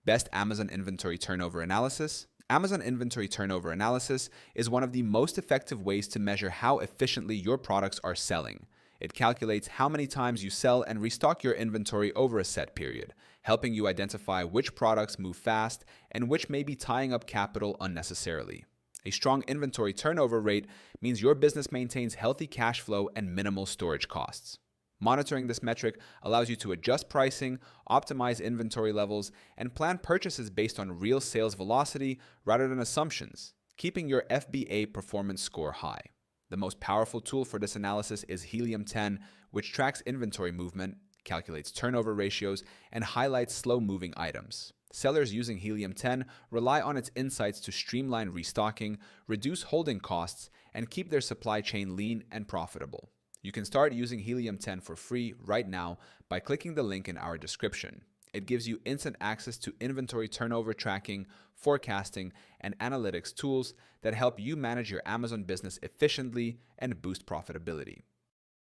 Best Amazon Inventory Turnover Analysis. Amazon Inventory Turnover Analysis is one of the most effective ways to measure how efficiently your products are selling. It calculates how many times you sell and restock your inventory over a set period, helping you identify which products move fast and which may be tying up capital unnecessarily. A strong inventory turnover rate means your business maintains healthy cash flow and minimal storage costs. Monitoring this metric allows you to adjust pricing, optimize inventory levels, and plan purchases based on real sales velocity rather than assumptions, keeping your FBA performance score high. The most powerful tool for this analysis is Helium 10, which tracks inventory movement, calculates turnover ratios, and highlights slow-moving items. Sellers using Helium 10 rely on its insights to streamline restocking, reduce holding costs, and keep their supply chain lean and profitable. You can start using Helium 10 for free right now by clicking the link in our description. It gives you instant access to inventory turnover tracking, forecasting, and analytics tools that help you manage your Amazon business efficiently and boost profitability.